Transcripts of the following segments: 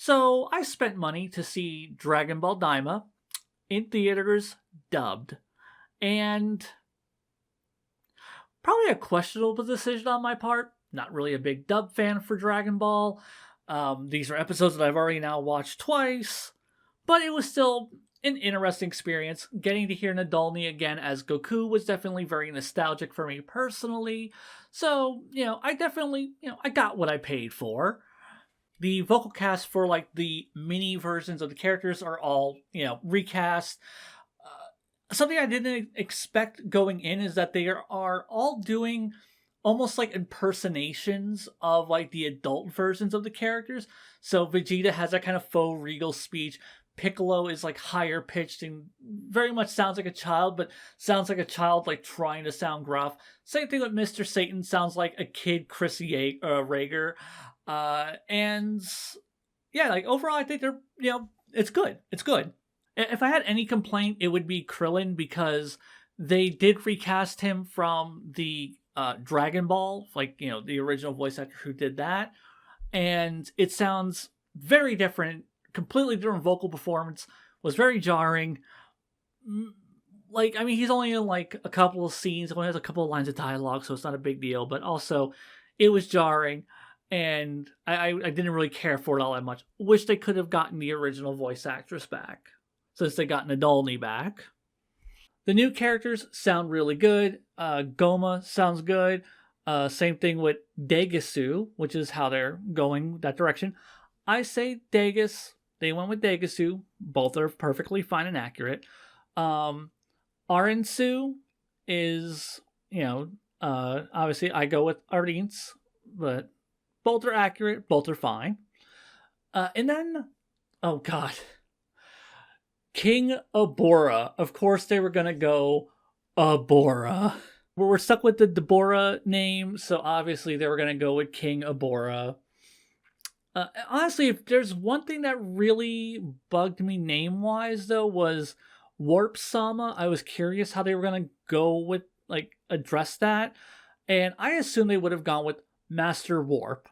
So I spent money to see Dragon Ball Daima in theaters dubbed. And probably a questionable decision on my part. Not really a big dub fan for Dragon Ball. These are episodes that I've already now watched twice, but it was still an interesting experience. Getting to hear Nadolny again as Goku was definitely very nostalgic for me personally. So, I definitely, I got what I paid for. The vocal cast for like the mini versions of the characters are all, recast. Something I didn't expect going in is that they are all doing almost like impersonations of like the adult versions of the characters. So Vegeta has that kind of faux regal speech. Piccolo is like higher pitched and very much sounds like a child, but sounds like a child like trying to sound gruff. Same thing with Mr. Satan, sounds like a kid Chrissy Rager. And yeah, like overall, I think they're, it's good. It's good. If I had any complaint, it would be Krillin because they did recast him from the Dragon Ball, like, the original voice actor who did that. And it sounds very different, completely different vocal performance, was very jarring. Like, I mean, he's only in like a couple of scenes, only has a couple of lines of dialogue, so it's not a big deal, but also it was jarring. And I didn't really care for it all that much. Wish they could have gotten the original voice actress back, since they got Nadolny back. The new characters sound really good. Goma sounds good. Same thing with Degasu, which is how they're going that direction. I say Degas. They went with Degasu. Both are perfectly fine and accurate. Arinsu is, obviously I go with Arins, but both are accurate. Both are fine. And then, oh god, King Abora. Of course, they were gonna go Abora. We're stuck with the Deborah name, so obviously they were gonna go with King Abora. Honestly, if there's one thing that really bugged me name-wise, though, was Warp Sama. I was curious how they were gonna go with, like, address that, and I assumed they would have gone with Master Warp.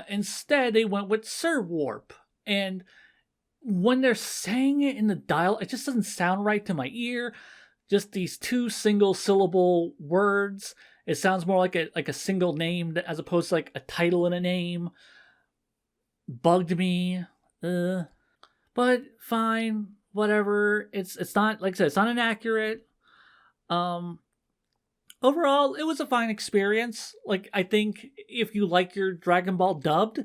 Instead, they went with Sir Warp, and when they're saying it in the dial, it just doesn't sound right to my ear. Just these two single syllable words. It sounds more like a single name as opposed to like a title in a name. Bugged me. But fine, whatever. It's not, like I said, it's not inaccurate. Overall, it was a fine experience. Like, I think if you like your Dragon Ball dubbed,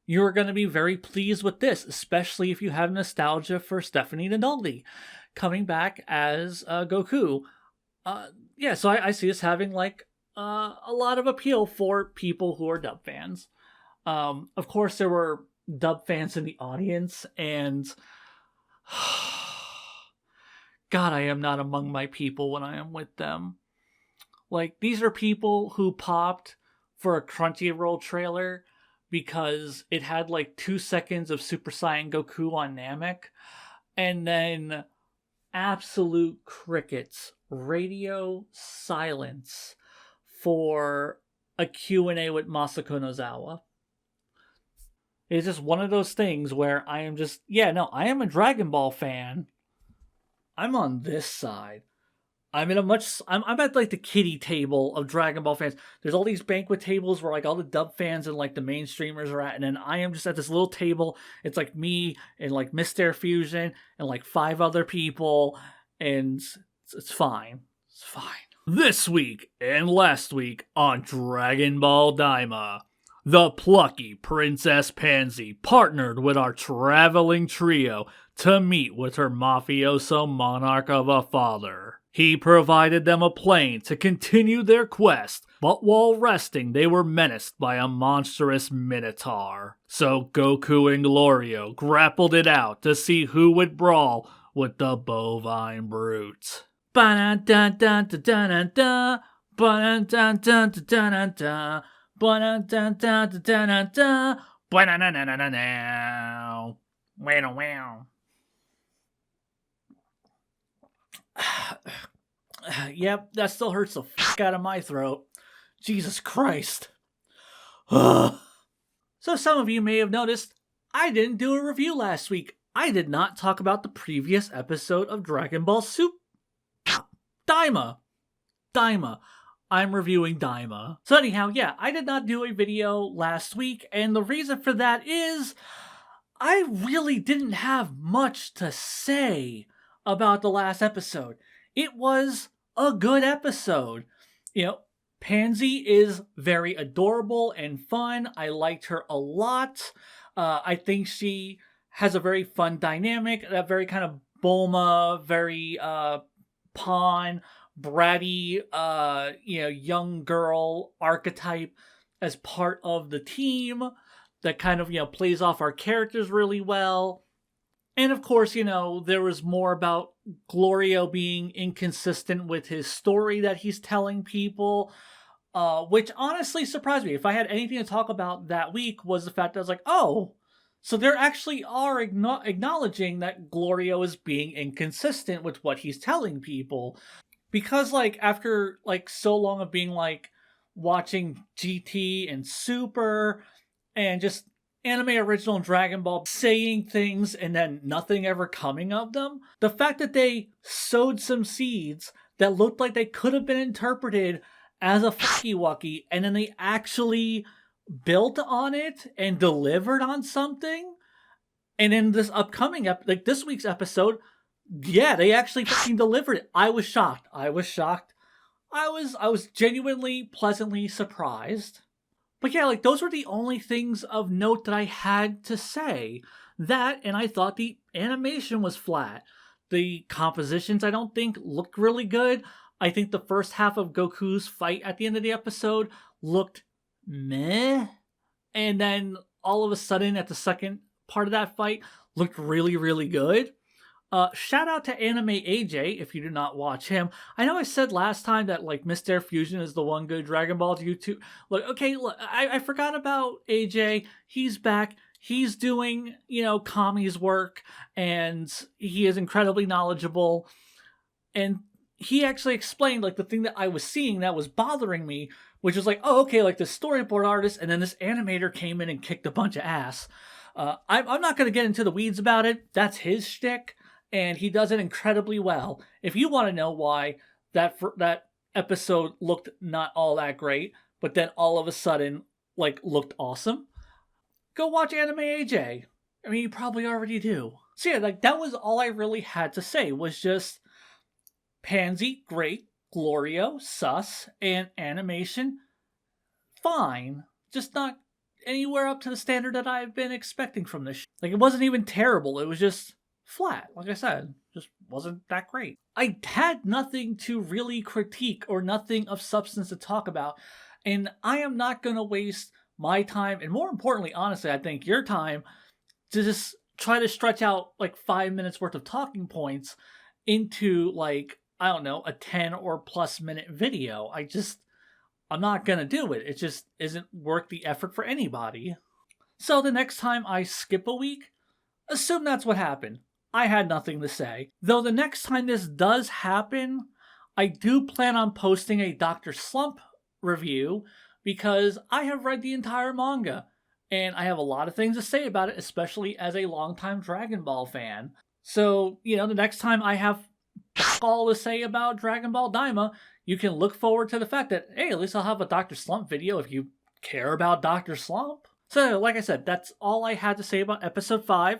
you're going to be very pleased with this, especially if you have nostalgia for Stephanie Nadolny coming back as Goku. Yeah, so I see this having like a lot of appeal for people who are dub fans. Of course, there were dub fans in the audience, and God, I am not among my people when I am with them. Like, these are people who popped for a Crunchyroll trailer because it had like 2 seconds of Super Saiyan Goku on Namek, and then absolute crickets, radio silence for a Q&A with Masako Nozawa. It's just one of those things where I am just, I am a Dragon Ball fan. I'm on this side. I'm at like the kiddie table of Dragon Ball fans. There's all these banquet tables where like all the dub fans and like the main streamers are at, and then I am just at this little table. It's like me and like Mr. Fusion and like 5 other people, and it's fine. It's fine. This week and last week on Dragon Ball Daima, the plucky Princess Pansy partnered with our traveling trio to meet with her mafioso monarch of a father. He provided them a plane to continue their quest, but while resting, they were menaced by a monstrous minotaur. So Goku and Glorio grappled it out to see who would brawl with the bovine brute. Ba-da-da-da-da-da-da-da, ba-da-da-da-da-da-da-da, ba-da-da-da-da-da-da-da, ba-da-da-da-da-da-da. Wow. Yep, that still hurts the fuck out of my throat. Jesus Christ. So some of you may have noticed I didn't do a review last week. I did not talk about the previous episode of Dragon Ball Super. Daima. Daima. I'm reviewing Daima. So anyhow, yeah, I did not do a video last week, and the reason for that is I really didn't have much to say about the last episode. It was a good episode. You know, Pansy is very adorable and fun. I liked her a lot. I think she has a very fun dynamic, that very kind of Bulma, very pawn, bratty, young girl archetype as part of the team that kind of, plays off our characters really well. And of course, there was more about Glorio being inconsistent with his story that he's telling people, which honestly surprised me. If I had anything to talk about that week was the fact that I was like, oh, so there actually are acknowledging that Glorio is being inconsistent with what he's telling people. Because, after, so long of being, watching GT and Super and just anime original Dragon Ball saying things and then nothing ever coming of them, the fact that they sowed some seeds that looked like they could have been interpreted as a fucky-wucky, and then they actually built on it and delivered on something, and in this upcoming this week's episode, yeah, they actually fucking delivered it. I was shocked. I was genuinely pleasantly surprised. But yeah, those were the only things of note that I had to say. That, and I thought the animation was flat. The compositions, I don't think, looked really good. I think the first half of Goku's fight at the end of the episode looked meh. And then all of a sudden, at the second part of that fight, looked really, really good. Shout out to Anime Ajay if you did not watch him. I know I said last time that Mr. Fusion is the one good Dragon Ball YouTube. I forgot about Ajay. He's back. He's doing, Kami's work, and he is incredibly knowledgeable. And he actually explained the thing that I was seeing that was bothering me, which was the storyboard artist, and then this animator came in and kicked a bunch of ass. I'm not going to get into the weeds about it. That's his shtick. And he does it incredibly well. If you want to know why that episode looked not all that great, but then all of a sudden, looked awesome, go watch Anime AJ. I mean, you probably already do. So yeah, that was all I really had to say, was just Pansy, great, Glorio, sus, and animation, fine. Just not anywhere up to the standard that I've been expecting from this. It wasn't even terrible. It was just flat. Like I said, just wasn't that great. I had nothing to really critique or nothing of substance to talk about, and I am not going to waste my time, and more importantly, honestly, I think your time, to just try to stretch out 5 minutes worth of talking points into I don't know, a 10 or plus minute video. I'm not going to do it. It just isn't worth the effort for anybody. So the next time I skip a week, assume that's what happened. I had nothing to say. Though the next time this does happen, I do plan on posting a Dr. Slump review, because I have read the entire manga, and I have a lot of things to say about it, especially as a longtime Dragon Ball fan. So, the next time I have all to say about Dragon Ball Daima, you can look forward to the fact that, hey, at least I'll have a Dr. Slump video if you care about Dr. Slump. So, like I said, that's all I had to say about episode 5.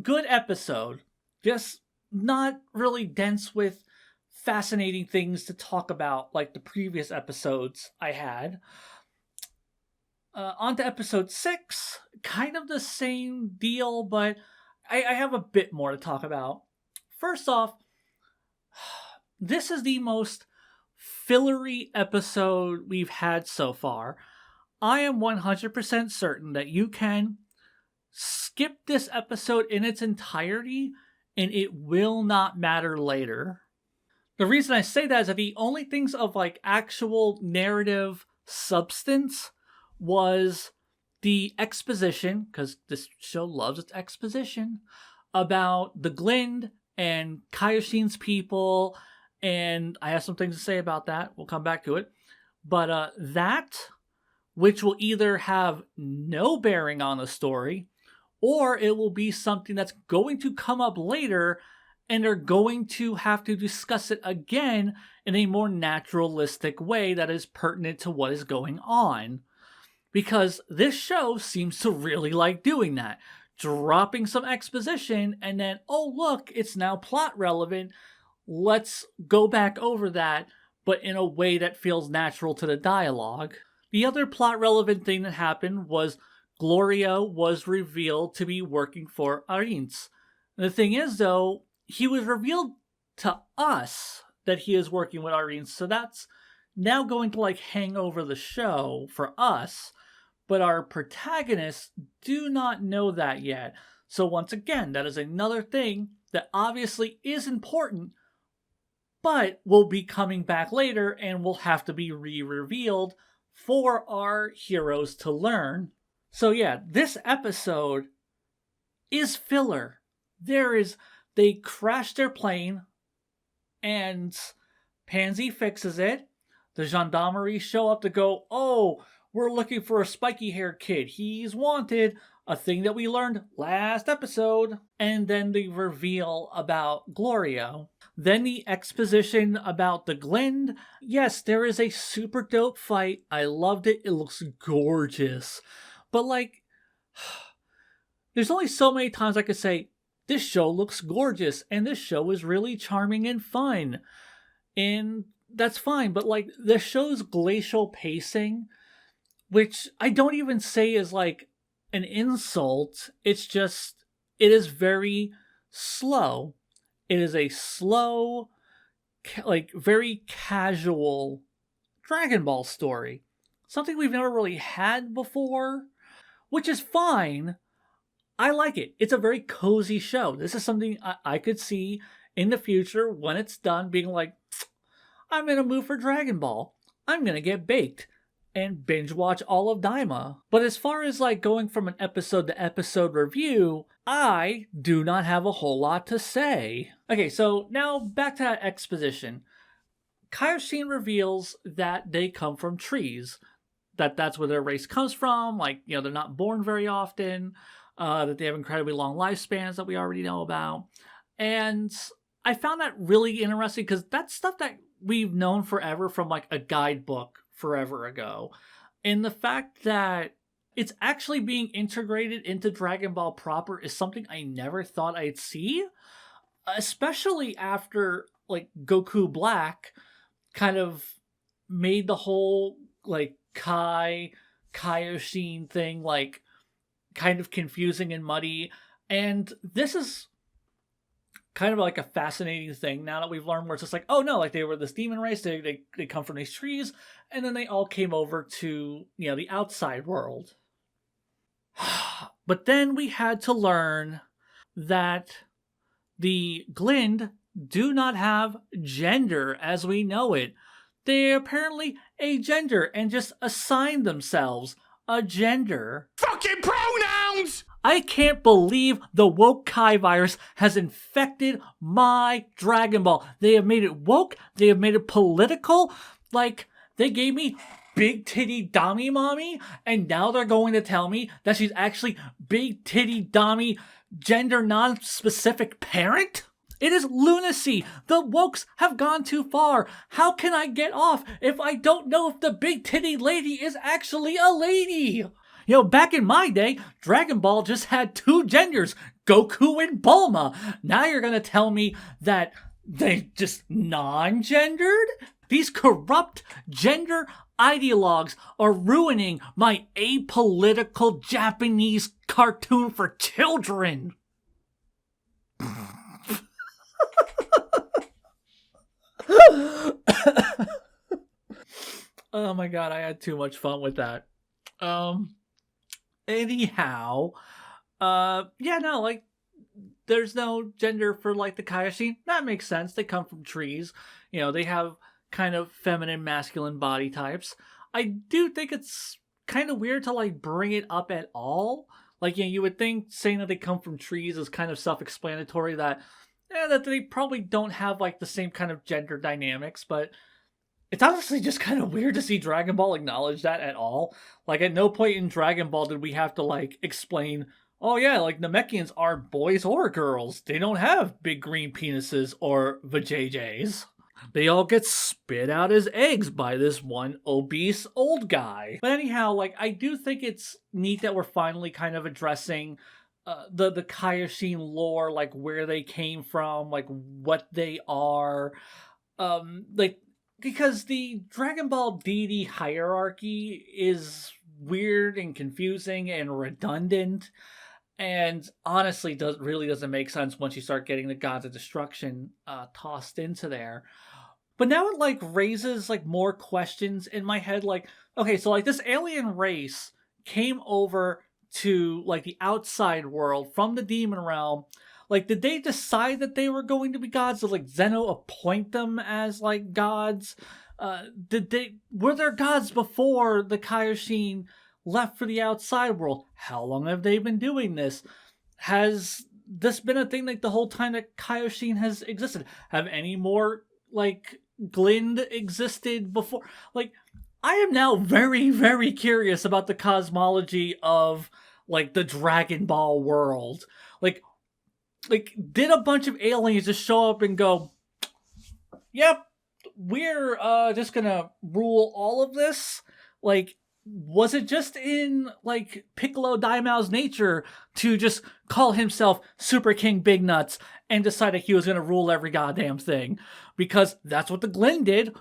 Good episode. Just not really dense with fascinating things to talk about like the previous episodes I had. On to episode 6. Kind of the same deal, but I have a bit more to talk about. First off, this is the most fillery episode we've had so far. I am 100% certain that you can skip this episode in its entirety and it will not matter later. The reason I say that is that the only things of like actual narrative substance was the exposition, because this show loves its exposition, about the Glind and Kaioshin's people, and I have some things to say about that. We'll come back to it. But that, which will either have no bearing on the story, or it will be something that's going to come up later and they're going to have to discuss it again in a more naturalistic way that is pertinent to what is going on. Because this show seems to really like doing that. Dropping some exposition and then, oh, look, it's now plot relevant. Let's go back over that, but in a way that feels natural to the dialogue. The other plot relevant thing that happened was Gloria was revealed to be working for Arins. The thing is, though, he was revealed to us that he is working with Arins, so that's now going to like hang over the show for us, but our protagonists do not know that yet. So once again, that is another thing that obviously is important, but will be coming back later and will have to be re-revealed for our heroes to learn. So yeah, this episode is filler. They crash their plane and Pansy fixes it. The gendarmerie show up to go, oh, we're looking for a spiky-haired kid. He's wanted. A thing that we learned last episode. And then the reveal about Gloria. Then the exposition about the Glend. Yes, there is a super dope fight. I loved it. It looks gorgeous. But like, there's only so many times I could say, this show looks gorgeous. And this show is really charming and fun. And that's fine. But like, the show's glacial pacing, which I don't even say is like an insult. It's just, it is very slow. It is a slow, like very casual Dragon Ball story. Something we've never really had before, which is fine. I like it. It's a very cozy show. This is something I could see in the future when it's done being like, I'm in a mood for Dragon Ball. I'm going to get baked and binge watch all of Daima. But as far as like going from an episode to episode review, I do not have a whole lot to say. Okay, so now back to that exposition. Kaioshin reveals that they come from trees. That's where their race comes from. Like, you know, they're not born very often. That they have incredibly long lifespans that we already know about. And I found that really interesting because that's stuff that we've known forever from like a guidebook forever ago. And the fact that it's actually being integrated into Dragon Ball proper is something I never thought I'd see, especially after like Goku Black kind of made the whole like Kaioshin thing like kind of confusing and muddy. And this is kind of like a fascinating thing now that we've learned, where it's just like, oh no, like they were this demon race, they come from these trees, and then they all came over to, you know, the outside world. But then we had to learn that the Glind do not have gender as we know it. They apparently agender and just assign themselves a gender. Fucking pronouns! I can't believe the woke Kai virus has infected my Dragon Ball. They have made it woke. They have made it political. Like, they gave me big titty Dami mommy, and now they're going to tell me that she's actually big titty Dami gender non-specific parent? It is lunacy. The wokes have gone too far. How can I get off if I don't know if the big titty lady is actually a lady? You know, back in my day, Dragon Ball just had two genders, Goku and Bulma. Now you're going to tell me that they just non-gendered? These corrupt gender ideologues are ruining my apolitical Japanese cartoon for children. Oh my god, I had too much fun with that. Anyhow, like, there's no gender for, like, the Kaioshin. That makes sense. They come from trees. You know, they have kind of feminine, masculine body types. I do think it's kind of weird to, like, bring it up at all. Like, you know, you would think saying that they come from trees is kind of self-explanatory, that they probably don't have, like, the same kind of gender dynamics, but it's honestly just kind of weird to see Dragon Ball acknowledge that at all. Like, at no point in Dragon Ball did we have to, like, explain, Oh yeah, like Namekians aren't boys or girls. They don't have big green penises or vajayjays. They all get spit out as eggs by this one obese old guy. But anyhow, like I do think it's neat that we're finally kind of addressing the Kaioshin lore, like where they came from, like what they are, like because the Dragon Ball deity hierarchy is weird and confusing and redundant, and honestly doesn't make sense once you start getting the gods of destruction tossed into there. But now it like raises like more questions in my head, like, okay, so like this alien race came over to like the outside world from the demon realm. Like, did they decide that they were going to be gods? Did like Zeno appoint them as like gods? Did they were there gods before the Kaioshin left for the outside world? How long have they been doing this? Has this been a thing like the whole time that Kaioshin has existed? Have any more like Glind existed before? Like, I am now very, very curious about the cosmology of like the Dragon Ball world. Like, did a bunch of aliens just show up and go, "Yep, we're just gonna rule all of this"? Like, was it just in like Piccolo Daimao's nature to just call himself Super King Big Nuts and decide that he was gonna rule every goddamn thing? Because that's what the Glen did.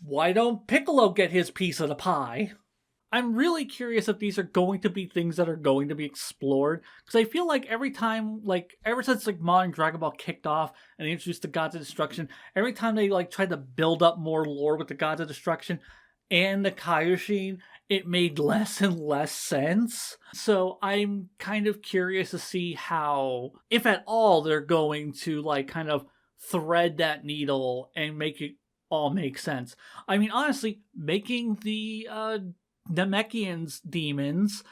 Why don't Piccolo get his piece of the pie? I'm really curious if these are going to be things that are going to be explored, because I feel like every time, like ever since like modern Dragon Ball kicked off and they introduced the Gods of Destruction, every time they like tried to build up more lore with the Gods of Destruction and the Kaioshin, it made less and less sense. So I'm kind of curious to see how, if at all, they're going to like kind of thread that needle and make it all make sense. I mean, honestly, making the Namekians demons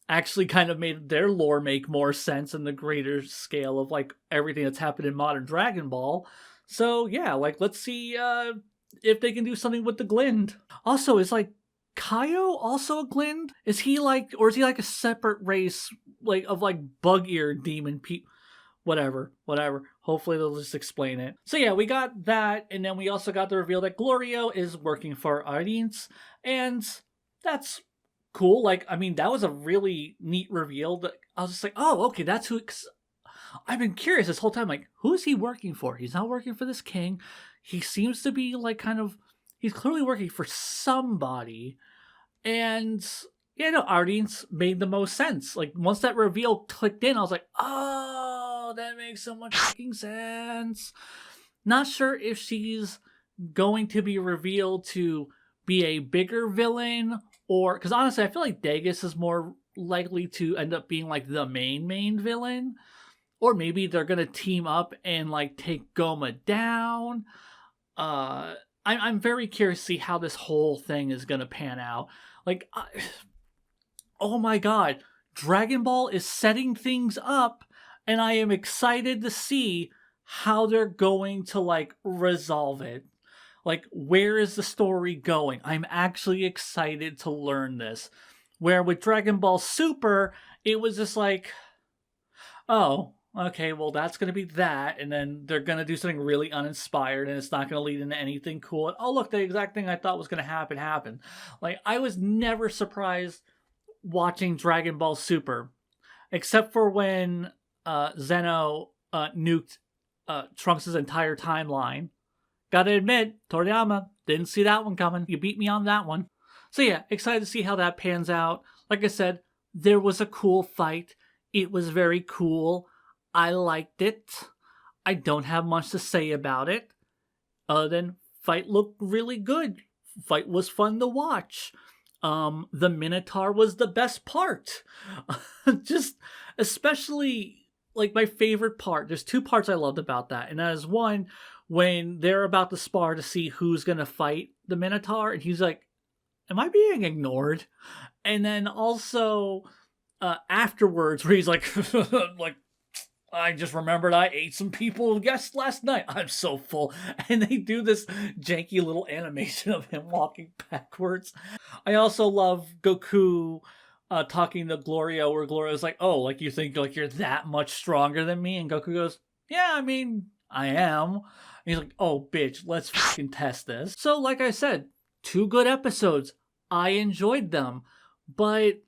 actually kind of made their lore make more sense in the greater scale of like everything that's happened in modern Dragon Ball. So yeah, like let's see if they can do something with the Glind. Also, is like Kaio also a Glind? Is he like, or is he like a separate race like of like bug ear demon people? Whatever. Hopefully they'll just explain it. So yeah, we got that, and then we also got the reveal that Glorio is working for Ardins, and that's cool. Like, I mean, that was a really neat reveal. That I was just like, oh, okay, that's who. I've been curious this whole time. Like, who is he working for? He's not working for this king. He seems to be like kind of. He's clearly working for somebody, and yeah, no, Ardins made the most sense. Like once that reveal clicked in, I was like, oh, that makes so much fucking sense. Not sure if she's going to be revealed to be a bigger villain, or because honestly, I feel like Dagus is more likely to end up being like the main villain, or maybe they're gonna team up and like take Goma down. I'm very curious to see how this whole thing is gonna pan out. Like, oh my god, Dragon Ball is setting things up, and I am excited to see how they're going to like resolve it. Like, where is the story going? I'm actually excited to learn this. Where with Dragon Ball Super, it was just like, oh, okay, well, that's going to be that, and then they're going to do something really uninspired, and it's not going to lead into anything cool. And, oh, look, the exact thing I thought was going to happen happened. Like, I was never surprised watching Dragon Ball Super, except for when Zeno nuked Trunks' entire timeline. Gotta admit, Toriyama didn't see that one coming. You beat me on that one. So yeah, excited to see how that pans out. Like I said, there was a cool fight. It was very cool. I liked it. I don't have much to say about it, other than fight looked really good. Fight was fun to watch. The Minotaur was the best part. Just, especially, like, my favorite part. There's two parts I loved about that, and that is one, when they're about to spar to see who's gonna fight the Minotaur, and he's like, am I being ignored? And then also afterwards, where he's like, like, I just remembered I ate some people last night. I'm so full. And they do this janky little animation of him walking backwards. I also love Goku talking to Gloria, where Gloria's like, "Oh, like you think like you're that much stronger than me?" And Goku goes, "Yeah, I mean, I am." And he's like, "Oh, bitch, let's fucking test this." So, like I said, 2 good episodes. I enjoyed them, but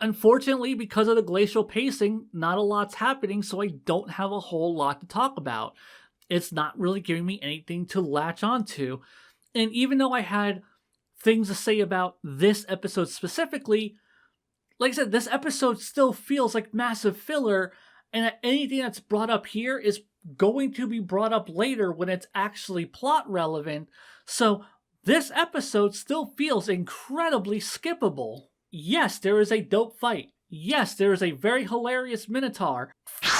unfortunately, because of the glacial pacing, not a lot's happening, so I don't have a whole lot to talk about. It's not really giving me anything to latch onto. And even though I had things to say about this episode specifically, like I said, this episode still feels like massive filler, and anything that's brought up here is going to be brought up later when it's actually plot relevant. So this episode still feels incredibly skippable. Yes, there is a dope fight. Yes, there is a very hilarious Minotaur.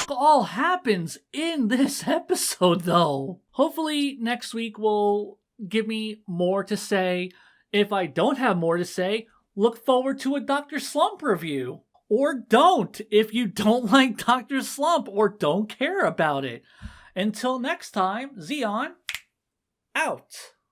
All happens in this episode, though. Hopefully, next week will give me more to say. If I don't have more to say, look forward to a Dr. Slump review. Or don't, if you don't like Dr. Slump or don't care about it. Until next time, Xeon, out.